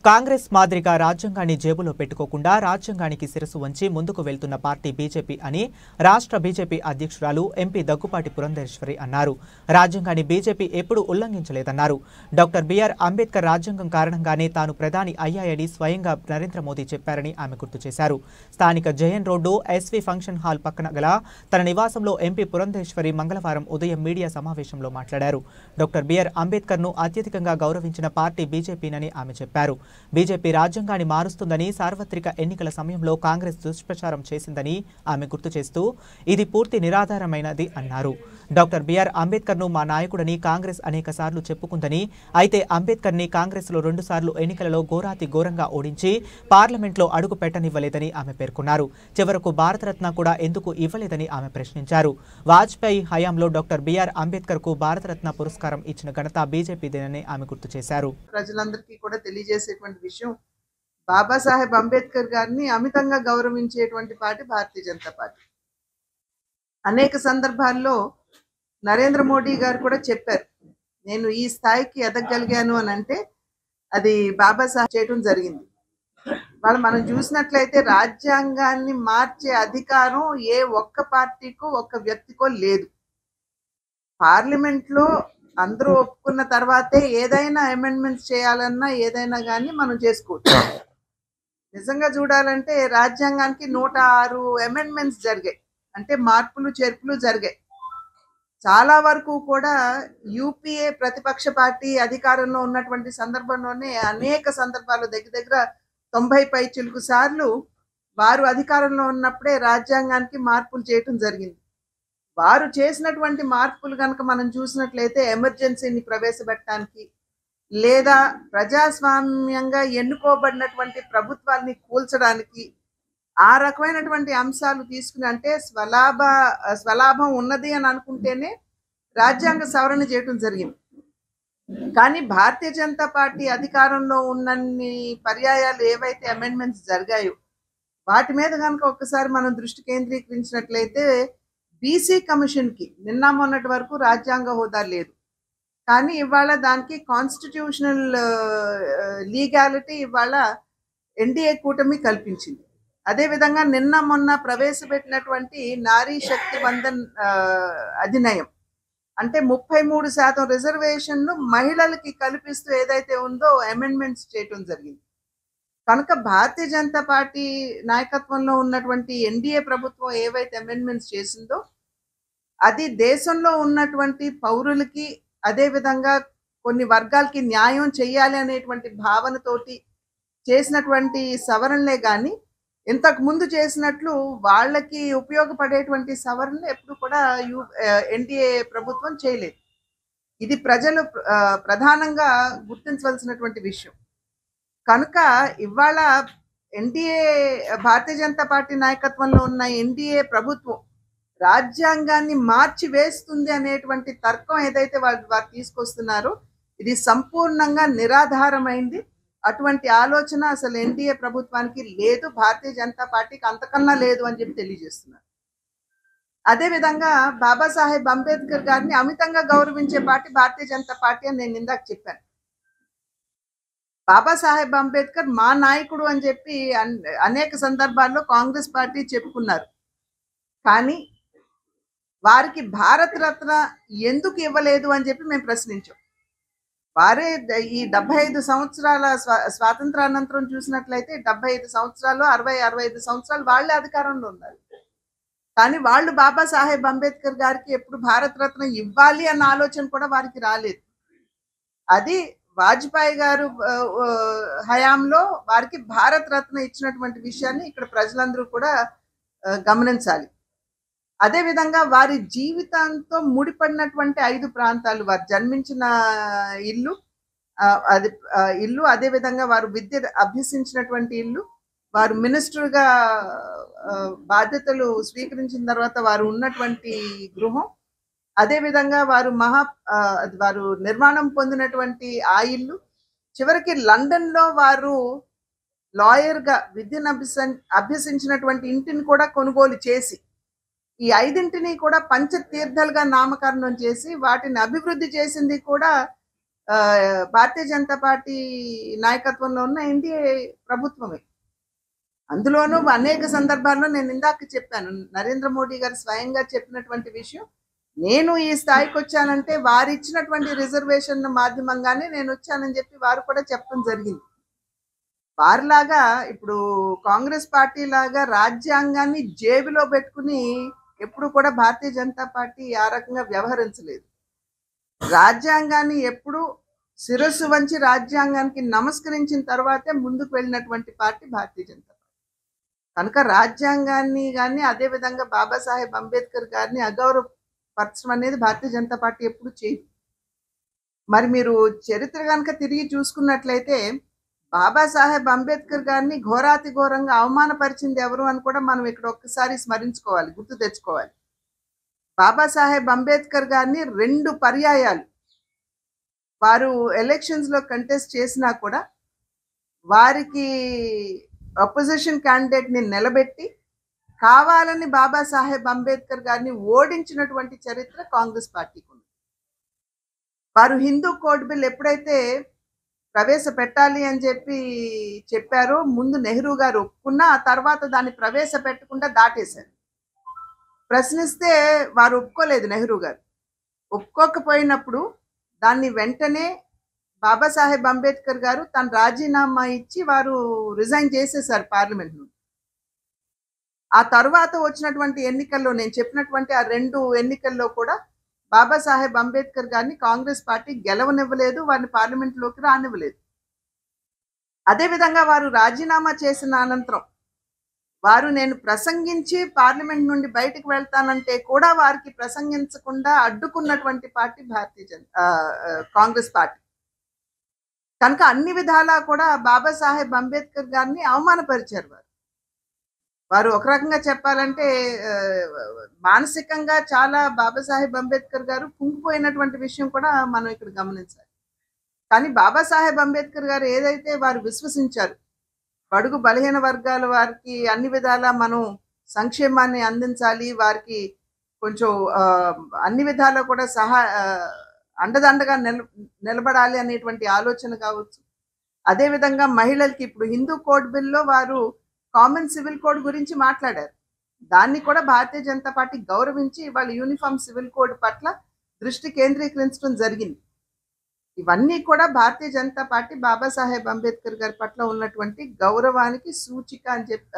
కాంగ్రెస్ మాదిరిగా రాజ్యాంగాన్ని జేబులో పెట్టుకోకుండా రాజ్యాంగానికి శిరసు వంచి ముందుకు వెళ్తున్న పార్టీ బీజేపీ అని రాష్ట్ర బీజేపీ అధ్యక్షురాలు ఎంపీ దగ్గుపాటి పురంధేశ్వరి అన్నారు. రాజ్యాంగాన్ని బీజేపీ ఎప్పుడూ ఉల్లంఘించలేదన్నారు. డాక్టర్ బిఆర్ అంబేద్కర్ రాజ్యాంగం కారణంగానే తాను ప్రధాని అయ్యాయని స్వయంగా నరేంద్ర మోదీ చెప్పారని ఆమె గుర్తు చేశారు. స్థానిక Jayan road SV function hall పక్కన గల తన నివాసంలో ఎంపీ పురంధేశ్వరి మంగళవారం ఉదయం మీడియా సమావేశంలో మాట్లాడారు. డాక్టర్ బిఆర్ అంబేద్కర్ను అత్యధికంగా గౌరవించిన పార్టీ బీజేపీనని ఆమె చెప్పారు. బీజేపీ రాజ్యాంగాన్ని మారుస్తుందని సార్వత్రిక ఎన్నికల సమయంలో కాంగ్రెస్ దుష్ప్రచారం చేసిందని ఆమె గుర్తు చేస్తూ ఇది పూర్తి నిరాధారమైనది అన్నారు. డాక్టర్ బిఆర్ అంబేద్కర్ను మా నాయకుడని కాంగ్రెస్ అనేక సార్లు చెప్పుకుందని, అయితే అంబేద్కర్ని కాంగ్రెస్లో 2 సార్లు ఎన్నికలలో ఘోరాతి ఘోరంగా ఓడించి పార్లమెంట్లో అడుగు పెట్టనివ్వలేదని ఆమె పేర్కొన్నారు. చివరకు భారతరత్న కూడా ఎందుకు ఇవ్వలేదని ఆమె ప్రశ్నించారు. వాజ్పేయి హయాంలో డాక్టర్ బిఆర్ అంబేద్కర్కు భారతరత్న పురస్కారం ఇచ్చిన ఘనత బీజేపీదేనని ఆమె గుర్తు చేశారు. ప్రజలందరికీ కూడా తెలియజేసేటువంటి విషయం, బాబాసాహెబ్ అంబేద్కర్ గారిని అమితంగా గౌరవించేటువంటి పార్టీ భారతీయ జనతా పార్టీ. అనేక సందర్భాల్లో నరేంద్ర మోడీ గారు కూడా చెప్పారు, నేను ఈ స్థాయికి ఎదగగలిగాను అని అంటే అది బాబాసాహెబ్ చేయడం జరిగింది. వాళ్ళు మనం చూసినట్లయితే రాజ్యాంగాన్ని మార్చే అధికారం ఏ ఒక్క పార్టీకో ఒక్క వ్యక్తికో లేదు. పార్లమెంట్లో అందరూ ఒప్పుకున్న తర్వాతే ఏదైనా అమెండ్మెంట్స్ చేయాలన్నా ఏదైనా కానీ మనం చేసుకోవచ్చు. నిజంగా చూడాలంటే రాజ్యాంగానికి 106 అమెండ్మెంట్స్ జరిగాయి, అంటే మార్పులు చేర్పులు జరిగాయి. చాలా వరకు కూడా యూపీఏ ప్రతిపక్ష పార్టీ అధికారంలో ఉన్నటువంటి సందర్భంలోనే అనేక సందర్భాలు దగ్గర 90 పైచిలుకు సార్లు వారు అధికారంలో ఉన్నప్పుడే రాజ్యాంగానికి మార్పులు చేయటం జరిగింది. వారు చేసినటువంటి మార్పులు కనుక మనం చూసినట్లయితే ఎమర్జెన్సీని ప్రవేశపెట్టడానికి, లేదా ప్రజాస్వామ్యంగా ఎన్నుకోబడినటువంటి ప్రభుత్వాన్ని కూల్చడానికి, ఆ రకమైనటువంటి అంశాలు తీసుకుని, అంటే స్వలాభం ఉన్నది అని అనుకుంటేనే రాజ్యాంగ సవరణ చేయటం జరిగింది. కానీ భారతీయ జనతా పార్టీ అధికారంలో ఉన్నన్ని పర్యాయాలు ఏవైతే అమెండ్మెంట్స్ జరిగాయో వాటి మీద కనుక ఒక్కసారి మనం దృష్టి కేంద్రీకరించినట్లయితే బీసీ కమిషన్కి నిన్న మొన్నటి వరకు రాజ్యాంగ హోదా లేదు, కానీ ఇవాళ దానికి కాన్స్టిట్యూషనల్ లీగాలిటీ ఇవాళ ఎన్డీఏ కూటమి కల్పించింది. అదేవిధంగా నిన్న మొన్న ప్రవేశపెట్టినటువంటి నారీ శక్తి వందన్ అధినియం, అంటే 33% రిజర్వేషన్ను మహిళలకి కల్పిస్తూ ఏదైతే ఉందో అమెండ్మెంట్స్ చేయటం జరిగింది. కనుక భారతీయ జనతా పార్టీ నాయకత్వంలో ఉన్నటువంటి ఎన్డీఏ ప్రభుత్వం ఏవైతే అమెండ్మెంట్స్ చేసిందో అది దేశంలో ఉన్నటువంటి పౌరులకి, అదేవిధంగా కొన్ని వర్గాలకి న్యాయం చేయాలి అనేటువంటి భావనతోటి చేసినటువంటి సవరణలే కానీ ఇంతకు ముందు చేసినట్లు వాళ్ళకి ఉపయోగపడేటువంటి సవరణలు ఎప్పుడు కూడా ఎన్డీఏ ప్రభుత్వం చేయలేదు. ఇది ప్రజలు ప్రధానంగా గుర్తించవలసినటువంటి విషయం. కనుక ఇవాళ ఎన్డీఏ భారతీయ జనతా పార్టీ నాయకత్వంలో ఉన్న ఎన్డీఏ ప్రభుత్వం రాజ్యాంగాన్ని మార్చి వేస్తుంది అనేటువంటి తర్కం ఏదైతే వారు తీసుకొస్తున్నారో ఇది సంపూర్ణంగా నిరాధారమైంది. అటువంటి ఆలోచన అసలు ఎన్డీఏ ప్రభుత్వానికి లేదు, భారతీయ జనతా పార్టీకి అంతకన్నా లేదు అని చెప్పి తెలియజేస్తున్నారు. అదేవిధంగా బాబాసాహెబ్ అంబేద్కర్ గారిని అమితంగా గౌరవించే పార్టీ భారతీయ జనతా పార్టీ అని నేను ఇందాక చెప్పాను. బాబాసాహెబ్ అంబేద్కర్ మా నాయకుడు అని చెప్పి అనేక సందర్భాల్లో కాంగ్రెస్ పార్టీ చెప్పుకున్నారు. కానీ వారికి భారత రత్న ఎందుకు ఇవ్వలేదు అని చెప్పి మేము ప్రశ్నించాం. వారే ఈ 75 సంవత్సరాల స్వాతంత్రానంతరం చూసినట్లయితే 75 సంవత్సరాలు 65 సంవత్సరాలు వాళ్ళే అధికారంలో ఉన్నారు. కానీ వాళ్ళు బాబాసాహెబ్ అంబేద్కర్ గారికి ఎప్పుడు భారత రత్న ఇవ్వాలి అన్న ఆలోచన కూడా వారికి రాలేదు. అది వాజ్పేయి గారు హయాంలో వారికి భారత రత్న ఇచ్చినటువంటి విషయాన్ని ఇక్కడ ప్రజలందరూ కూడా గమనించాలి. అదేవిధంగా వారి జీవితంతో ముడిపడినటువంటి 5 ప్రాంతాలు, వారు జన్మించిన ఇల్లు, అదేవిధంగా వారు విద్య అభ్యసించినటువంటి ఇల్లు, వారు మినిస్టర్గా బాధ్యతలు స్వీకరించిన తర్వాత వారు ఉన్నటువంటి గృహం, అదేవిధంగా వారు నిర్మాణం పొందినటువంటి ఆ ఇల్లు, చివరికి లండన్లో వారు లాయర్గా విద్యను అభ్యసించినటువంటి ఇంటిని కూడా కొనుగోలు చేసి ఈ 5 కూడా పంచతీర్థాలుగా నామకరణం చేసి వాటిని అభివృద్ధి చేసింది కూడా భారతీయ జనతా పార్టీ నాయకత్వంలో ఉన్న ఎన్డీఏ ప్రభుత్వమే. అందులోనూ అనేక సందర్భాల్లో నేను ఇందాక చెప్పాను, నరేంద్ర మోడీ గారు స్వయంగా చెప్పినటువంటి విషయం, నేను ఈ స్థాయికి వచ్చానంటే వారు ఇచ్చినటువంటి రిజర్వేషన్ మాధ్యమంగానే నేను వచ్చానని చెప్పి వారు కూడా చెప్పడం జరిగింది. వారిలాగా ఇప్పుడు కాంగ్రెస్ పార్టీ లాగా రాజ్యాంగాన్ని జేబులో పెట్టుకుని ఎప్పుడు కూడా భారతీయ జనతా పార్టీ ఆ రకంగా వ్యవహరించలేదు. రాజ్యాంగాన్ని ఎప్పుడు శిరస్సు వంచి రాజ్యాంగానికి నమస్కరించిన తర్వాతే ముందుకు వెళ్ళినటువంటి పార్టీ భారతీయ జనతా పార్టీ. కనుక రాజ్యాంగాన్ని కానీ అదేవిధంగా బాబాసాహెబ్ అంబేద్కర్ గారిని అగౌరవపరచడం అనేది భారతీయ జనతా పార్టీ ఎప్పుడు చేయదు. మరి మీరు చరిత్ర కనుక తిరిగి చూసుకున్నట్లయితే బాబాసాహెబ్ అంబేద్కర్ గారిని ఘోరాతి ఘోరంగా అవమానపరిచింది ఎవరు అని కూడా మనం ఇక్కడ ఒక్కసారి స్మరించుకోవాలి, గుర్తు తెచ్చుకోవాలి. బాబాసాహెబ్ అంబేద్కర్ గారిని 2 పర్యాయాలు వారు ఎలక్షన్స్లో కంటెస్ట్ చేసినా కూడా వారికి అపోజిషన్ క్యాండిడేట్ని నిలబెట్టి కావాలని బాబాసాహెబ్ అంబేద్కర్ గారిని ఓడించినటువంటి చరిత్ర కాంగ్రెస్ పార్టీకి ఉంది. వారు హిందూ కోడ్ బిల్ ఎప్పుడైతే ప్రవేశపెట్టాలి అని చెప్పారో ముందు నెహ్రూ గారు ఒప్పుకున్నా, ఆ తర్వాత దాన్ని ప్రవేశపెట్టకుండా దాటేశారు. ప్రశ్నిస్తే వారు ఒప్పుకోలేదు. నెహ్రూ గారు ఒప్పుకోకపోయినప్పుడు దాన్ని వెంటనే బాబాసాహెబ్ అంబేద్కర్ గారు తన రాజీనామా ఇచ్చి వారు రిజైన్ చేసేశారు పార్లమెంట్ నుండి. ఆ తర్వాత వచ్చినటువంటి ఎన్నికల్లో నేను చెప్పినటువంటి ఆ 2 ఎన్నికల్లో కూడా బాబాసాహెబ్ అంబేద్కర్ గారిని కాంగ్రెస్ పార్టీ గెలవనివ్వలేదు, వారిని పార్లమెంట్లోకి రానివ్వలేదు. అదేవిధంగా వారు రాజీనామా చేసిన అనంతరం వారు నేను ప్రసంగించి పార్లమెంట్ నుండి బయటకు వెళ్తానంటే కూడా వారికి ప్రసంగించకుండా అడ్డుకున్నటువంటి పార్టీ కాంగ్రెస్ పార్టీ. కనుక అన్ని విధాలా కూడా బాబాసాహెబ్ అంబేద్కర్ గారిని అవమానపరిచారు. వారు ఒక రకంగా చెప్పాలంటే మానసికంగా చాలా బాబాసాహెబ్ అంబేద్కర్ గారు కుంగిపోయినటువంటి విషయం కూడా మనం ఇక్కడ గమనించాలి. కానీ బాబాసాహెబ్ అంబేద్కర్ గారు ఏదైతే వారు విశ్వసించారు, బడుగు బలహీన వర్గాల వారికి అన్ని విధాలా మనం సంక్షేమాన్ని అందించాలి, వారికి కొంచెం అన్ని విధాలా కూడా అండదండగా నిలబడాలి అనేటువంటి ఆలోచన కావచ్చు. అదేవిధంగా మహిళలకి ఇప్పుడు హిందూ కోడ్ బిల్లో వారు కామన్ సివిల్ కోడ్ గురించి మాట్లాడారు. దాన్ని కూడా భారతీయ జనతా పార్టీ గౌరవించి వాళ్ళ యూనిఫామ్ సివిల్ కోడ్ పట్ల దృష్టి కేంద్రీకరించడం జరిగింది. ఇవన్నీ కూడా భారతీయ జనతా పార్టీ బాబాసాహెబ్ అంబేద్కర్ గారి పట్ల ఉన్నటువంటి గౌరవానికి సూచిక అని చెప్పి